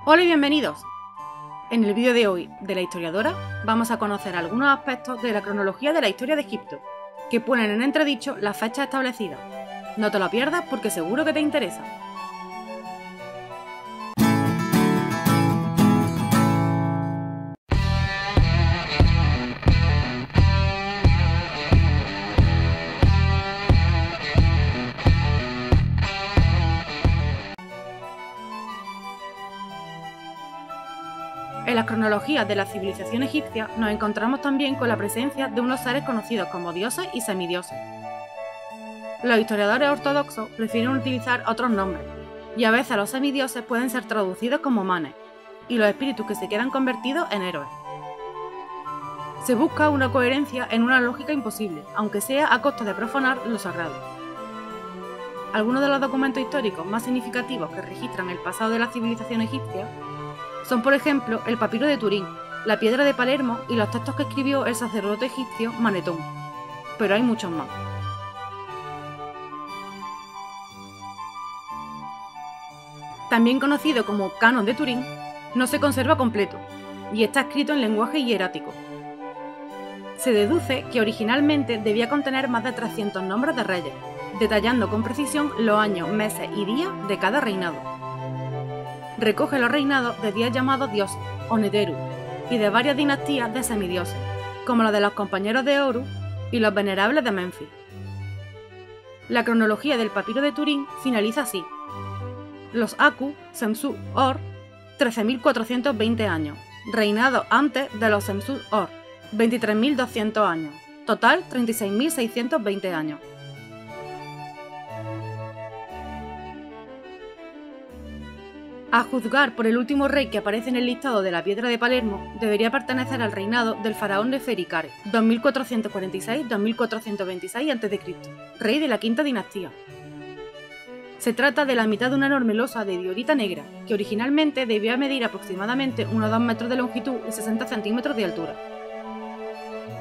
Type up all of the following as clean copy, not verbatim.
Hola y bienvenidos. En el vídeo de hoy de la historiadora vamos a conocer algunos aspectos de la cronología de la historia de Egipto, que ponen en entredicho las fechas establecidas. No te lo pierdas porque seguro que te interesa. En las cronologías de la civilización egipcia nos encontramos también con la presencia de unos seres conocidos como dioses y semidioses. Los historiadores ortodoxos prefieren utilizar otros nombres, y a veces los semidioses pueden ser traducidos como manes, y los espíritus que se quedan convertidos en héroes. Se busca una coherencia en una lógica imposible, aunque sea a costa de profanar lo sagrado. Algunos de los documentos históricos más significativos que registran el pasado de la civilización egipcia son, por ejemplo, el papiro de Turín, la piedra de Palermo y los textos que escribió el sacerdote egipcio Manetón. Pero hay muchos más. También conocido como Canon de Turín, no se conserva completo, y está escrito en lenguaje hierático. Se deduce que originalmente debía contener más de 300 nombres de reyes, detallando con precisión los años, meses y días de cada reinado. Recoge los reinados de 10 llamados dioses, o Neteru, y de varias dinastías de semidioses, como los de los compañeros de Horus y los venerables de Menfis. La cronología del papiro de Turín finaliza así. Los Aku, Semsu-Hor, 13.420 años, reinado antes de los Semsu-Hor, 23.200 años, total 36.620 años. A juzgar por el último rey que aparece en el listado de la piedra de Palermo, debería pertenecer al reinado del faraón Neferikare, 2446-2426 a.C., rey de la quinta dinastía. Se trata de la mitad de una enorme losa de diorita negra, que originalmente debía medir aproximadamente unos 2 metros de longitud y 60 centímetros de altura,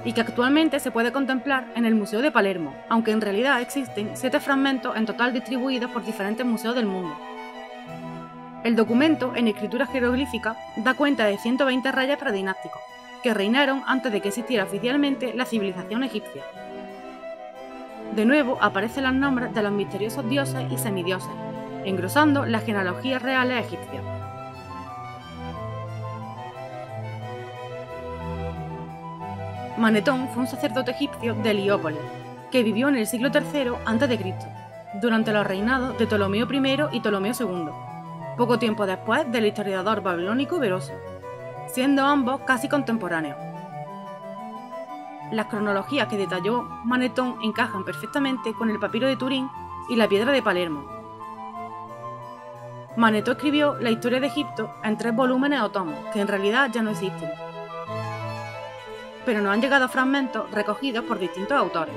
y que actualmente se puede contemplar en el Museo de Palermo, aunque en realidad existen 7 fragmentos en total distribuidos por diferentes museos del mundo. El documento, en escritura jeroglífica, da cuenta de 120 reyes predinásticos, que reinaron antes de que existiera oficialmente la civilización egipcia. De nuevo aparecen los nombres de los misteriosos dioses y semidioses, engrosando las genealogías reales egipcias. Manetón fue un sacerdote egipcio de Heliópolis, que vivió en el siglo III a.C., durante los reinados de Ptolomeo I y Ptolomeo II. Poco tiempo después del historiador babilónico Beroso, siendo ambos casi contemporáneos. Las cronologías que detalló Manetón encajan perfectamente con el papiro de Turín y la piedra de Palermo. Manetón escribió la historia de Egipto en 3 volúmenes o tomos, que en realidad ya no existen, pero nos han llegado fragmentos recogidos por distintos autores.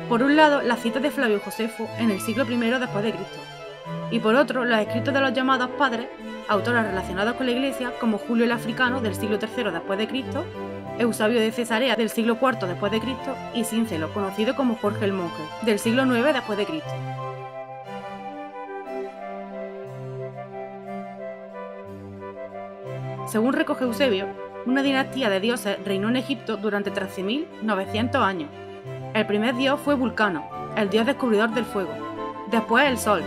Por un lado, las citas de Flavio Josefo en el siglo I después de Cristo, y por otro, los escritos de los llamados padres, autores relacionados con la Iglesia como Julio el Africano del siglo III después de Cristo, Eusebio de Cesarea del siglo IV después de Cristo y Cíncelo, conocido como Jorge el Monje, del siglo IX después de Cristo. Según recoge Eusebio, una dinastía de dioses reinó en Egipto durante 13.900 años. El primer dios fue Vulcano, el dios descubridor del fuego, después el Sol,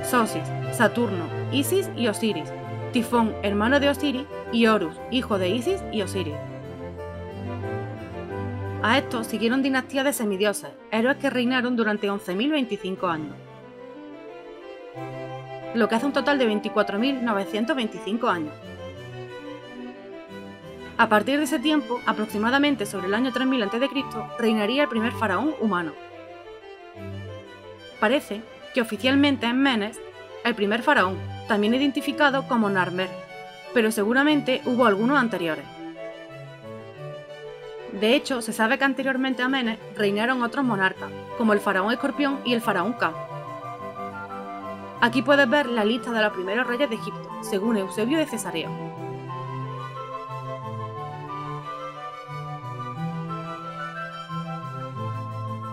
Sosis, Saturno, Isis y Osiris, Tifón, hermano de Osiris, y Horus, hijo de Isis y Osiris. A estos siguieron dinastías de semidioses, héroes que reinaron durante 11.025 años, lo que hace un total de 24.925 años. A partir de ese tiempo, aproximadamente sobre el año 3000 a.C., reinaría el primer faraón humano. Parece que oficialmente es Menes, el primer faraón, también identificado como Narmer, pero seguramente hubo algunos anteriores. De hecho, se sabe que anteriormente a Menes reinaron otros monarcas, como el faraón Escorpión y el faraón Ka. Aquí puedes ver la lista de los primeros reyes de Egipto, según Eusebio de Cesarea.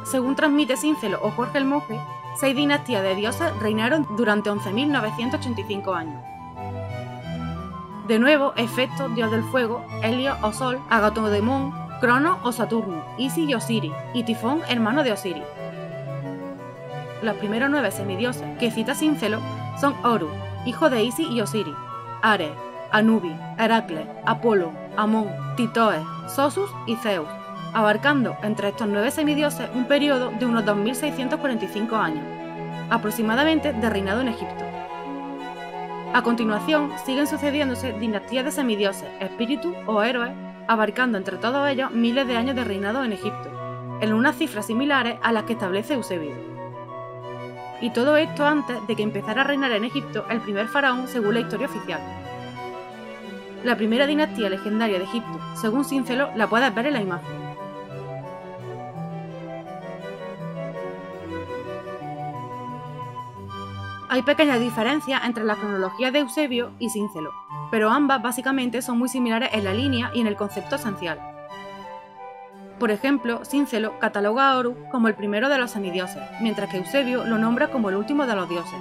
Según transmite Cíncelo o Jorge el Monje, 6 dinastías de dioses reinaron durante 11.985 años. De nuevo, Hefesto, dios del fuego, Helios o Sol, Agatomedón, Cronos o Saturno, Isis y Osiris, y Tifón, hermano de Osiris. Los primeros 9 semidioses que cita Síncelo son Horus, hijo de Isis y Osiris, Ares, Anubis, Heracles, Apolo, Amón, Titoes, Sosus y Zeus, abarcando entre estos 9 semidioses un periodo de unos 2645 años, aproximadamente de reinado en Egipto. A continuación, siguen sucediéndose dinastías de semidioses, espíritus o héroes, abarcando entre todos ellos miles de años de reinado en Egipto, en unas cifras similares a las que establece Eusebio. Y todo esto antes de que empezara a reinar en Egipto el primer faraón según la historia oficial. La primera dinastía legendaria de Egipto, según Síncelo, la puedes ver en la imagen. Hay pequeñas diferencias entre las cronologías de Eusebio y Síncelo, pero ambas básicamente son muy similares en la línea y en el concepto esencial. Por ejemplo, Síncelo cataloga a Horus como el primero de los semidioses, mientras que Eusebio lo nombra como el último de los dioses.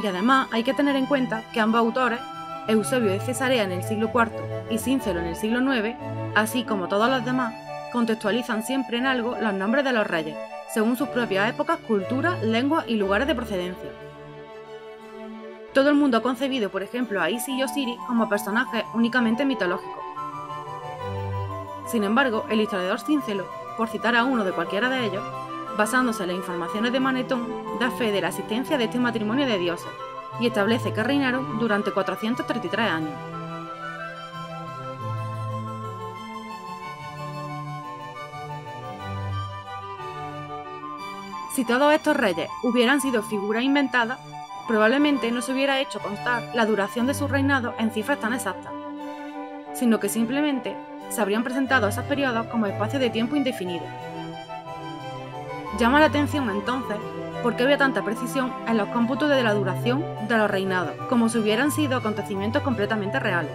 Y además hay que tener en cuenta que ambos autores, Eusebio de Cesarea en el siglo IV y Síncelo en el siglo IX, así como todos los demás, contextualizan siempre en algo los nombres de los reyes, según sus propias épocas, culturas, lenguas y lugares de procedencia. Todo el mundo ha concebido, por ejemplo, a Isis y Osiris como personajes únicamente mitológicos. Sin embargo, el historiador Síncelo, por citar a uno de cualquiera de ellos, basándose en las informaciones de Manetón, da fe de la existencia de este matrimonio de dioses y establece que reinaron durante 433 años. Si todos estos reyes hubieran sido figuras inventadas, probablemente no se hubiera hecho constar la duración de su reinado en cifras tan exactas, sino que simplemente se habrían presentado esos periodos como espacios de tiempo indefinido. Llama la atención entonces por qué había tanta precisión en los cómputos de la duración de los reinados, como si hubieran sido acontecimientos completamente reales.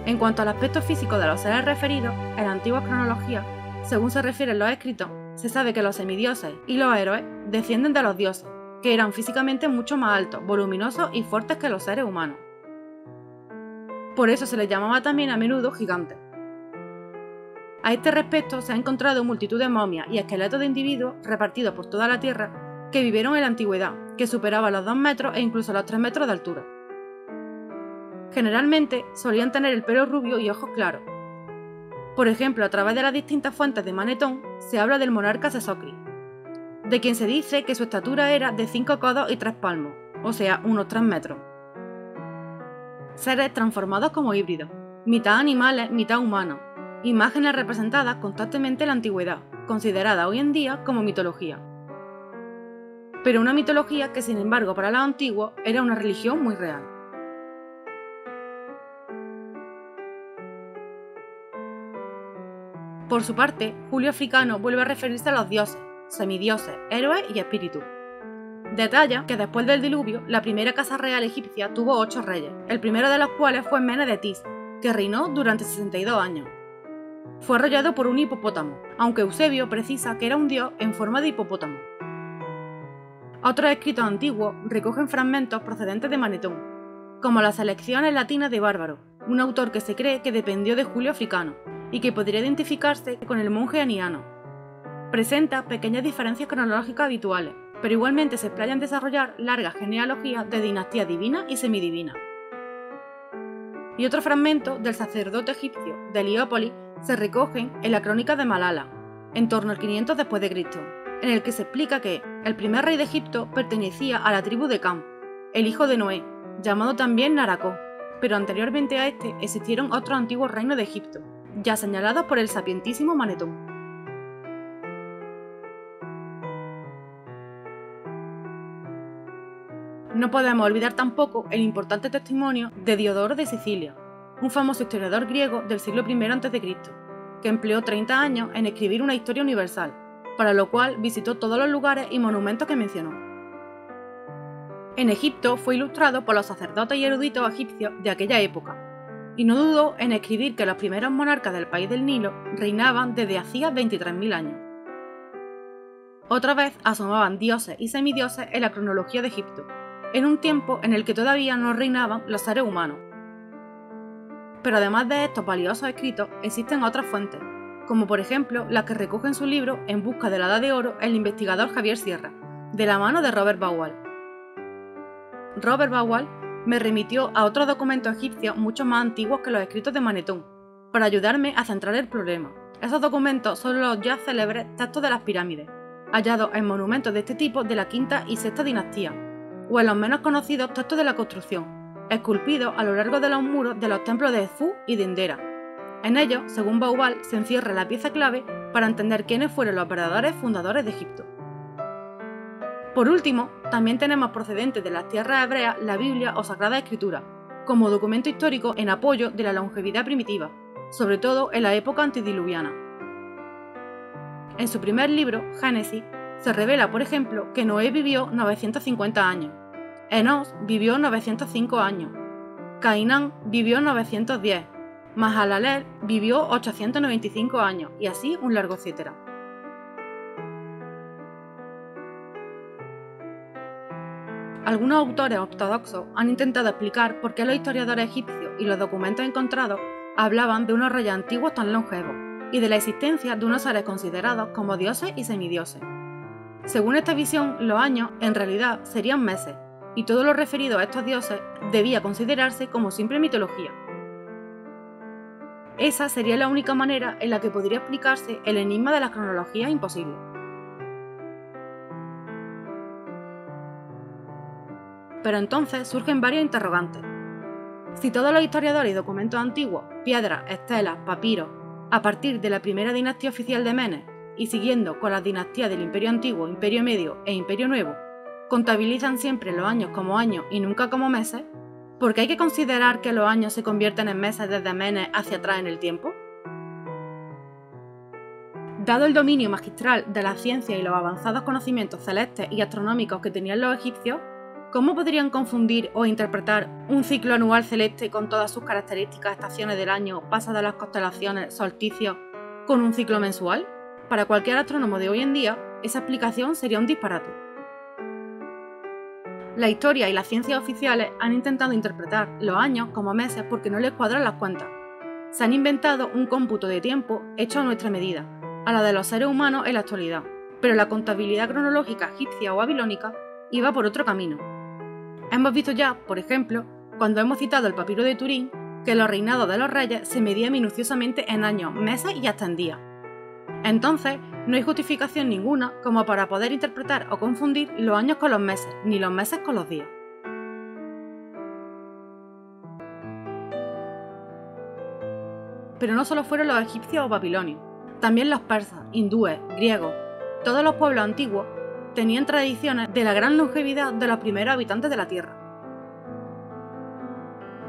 En cuanto al aspecto físico de los seres referidos, en la antigua cronología, según se refieren los escritos, se sabe que los semidioses y los héroes descienden de los dioses, que eran físicamente mucho más altos, voluminosos y fuertes que los seres humanos. Por eso se les llamaba también a menudo gigantes. A este respecto se han encontrado multitud de momias y esqueletos de individuos repartidos por toda la Tierra que vivieron en la antigüedad, que superaban los 2 metros e incluso los 3 metros de altura. Generalmente solían tener el pelo rubio y ojos claros. Por ejemplo, a través de las distintas fuentes de Manetón se habla del monarca Sesostris, de quien se dice que su estatura era de 5 codos y 3 palmos, o sea, unos 3 metros. Seres transformados como híbridos, mitad animales, mitad humanos, imágenes representadas constantemente en la antigüedad, considerada hoy en día como mitología. Pero una mitología que, sin embargo, para los antiguos era una religión muy real. Por su parte, Julio Africano vuelve a referirse a los dioses, semidioses, héroes y espíritus. Detalla que después del diluvio, la primera casa real egipcia tuvo 8 reyes, el primero de los cuales fue Menes de Tis, que reinó durante 62 años. Fue arrollado por un hipopótamo, aunque Eusebio precisa que era un dios en forma de hipopótamo. Otros escritos antiguos recogen fragmentos procedentes de Manetón, como las selecciones latinas de Bárbaro, un autor que se cree que dependió de Julio Africano y que podría identificarse con el monje aniano. Presenta pequeñas diferencias cronológicas habituales, pero igualmente se explaya en desarrollar largas genealogías de dinastías divinas y semidivinas. Y otros fragmentos del sacerdote egipcio de Heliópolis se recogen en la crónica de Malala, en torno al 500 después de Cristo, en el que se explica que el primer rey de Egipto pertenecía a la tribu de Cam, el hijo de Noé, llamado también Naracó, pero anteriormente a este existieron otros antiguos reinos de Egipto, ya señalados por el sapientísimo Manetón. No podemos olvidar tampoco el importante testimonio de Diodoro de Sicilia, un famoso historiador griego del siglo I a.C., que empleó 30 años en escribir una historia universal, para lo cual visitó todos los lugares y monumentos que mencionó. En Egipto fue ilustrado por los sacerdotes y eruditos egipcios de aquella época, y no dudó en escribir que los primeros monarcas del país del Nilo reinaban desde hacía 23.000 años. Otra vez asomaban dioses y semidioses en la cronología de Egipto, en un tiempo en el que todavía no reinaban los seres humanos. Pero además de estos valiosos escritos, existen otras fuentes, como por ejemplo las que recoge en su libro En busca de la Edad de Oro el investigador Javier Sierra, de la mano de Robert Bauwall. Robert Bauwall me remitió a otros documentos egipcios mucho más antiguos que los escritos de Manetón, para ayudarme a centrar el problema. Esos documentos son los ya célebres textos de las pirámides, hallados en monumentos de este tipo de la quinta y sexta dinastía, o en los menos conocidos textos de la construcción, esculpidos a lo largo de los muros de los templos de Edfú y de Endera. En ellos, según Bauwall, se encierra la pieza clave para entender quiénes fueron los verdaderos fundadores de Egipto. Por último, también tenemos procedentes de las tierras hebreas la Biblia o Sagrada Escritura, como documento histórico en apoyo de la longevidad primitiva, sobre todo en la época antediluviana. En su primer libro, Génesis, se revela, por ejemplo, que Noé vivió 950 años, Enos vivió 905 años, Cainán vivió 910, Mahalalel vivió 895 años, y así un largo etcétera. Algunos autores ortodoxos han intentado explicar por qué los historiadores egipcios y los documentos encontrados hablaban de unos reyes antiguos tan longevos y de la existencia de unos seres considerados como dioses y semidioses. Según esta visión, los años en realidad serían meses, y todo lo referido a estos dioses debía considerarse como simple mitología. Esa sería la única manera en la que podría explicarse el enigma de las cronologías imposibles. Pero entonces surgen varias interrogantes. Si todos los historiadores y documentos antiguos, piedras, estelas, papiros, a partir de la primera dinastía oficial de Menes y siguiendo con las dinastías del Imperio Antiguo, Imperio Medio e Imperio Nuevo, contabilizan siempre los años como años y nunca como meses, ¿por qué hay que considerar que los años se convierten en meses desde Menes hacia atrás en el tiempo? Dado el dominio magistral de la ciencia y los avanzados conocimientos celestes y astronómicos que tenían los egipcios, ¿cómo podrían confundir o interpretar un ciclo anual celeste con todas sus características estaciones del año pasadas las constelaciones, solsticios, con un ciclo mensual? Para cualquier astrónomo de hoy en día, esa explicación sería un disparate. La historia y las ciencias oficiales han intentado interpretar los años como meses porque no les cuadran las cuentas. Se han inventado un cómputo de tiempo hecho a nuestra medida, a la de los seres humanos en la actualidad, pero la contabilidad cronológica egipcia o babilónica iba por otro camino. Hemos visto ya, por ejemplo, cuando hemos citado el papiro de Turín, que los reinados de los reyes se medían minuciosamente en años, meses y hasta en días. Entonces, no hay justificación ninguna como para poder interpretar o confundir los años con los meses, ni los meses con los días. Pero no solo fueron los egipcios o babilonios, también los persas, hindúes, griegos, todos los pueblos antiguos tenían tradiciones de la gran longevidad de los primeros habitantes de la Tierra.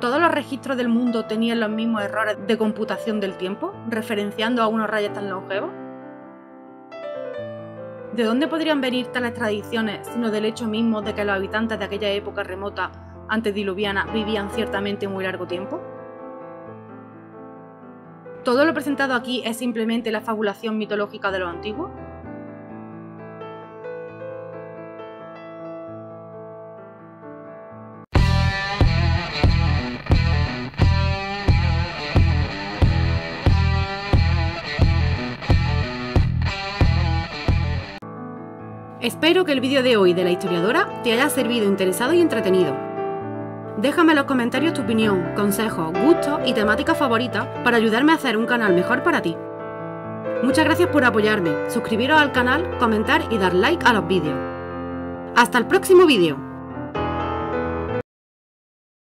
¿Todos los registros del mundo tenían los mismos errores de computación del tiempo, referenciando a unos reyes tan longevos? ¿De dónde podrían venir tales tradiciones sino del hecho mismo de que los habitantes de aquella época remota antediluviana vivían ciertamente muy largo tiempo? ¿Todo lo presentado aquí es simplemente la fabulación mitológica de los antiguos? Espero que el vídeo de hoy de la historiadora te haya servido, interesado y entretenido. Déjame en los comentarios tu opinión, consejos, gustos y temáticas favoritas para ayudarme a hacer un canal mejor para ti. Muchas gracias por apoyarme, suscribiros al canal, comentar y dar like a los vídeos. ¡Hasta el próximo vídeo!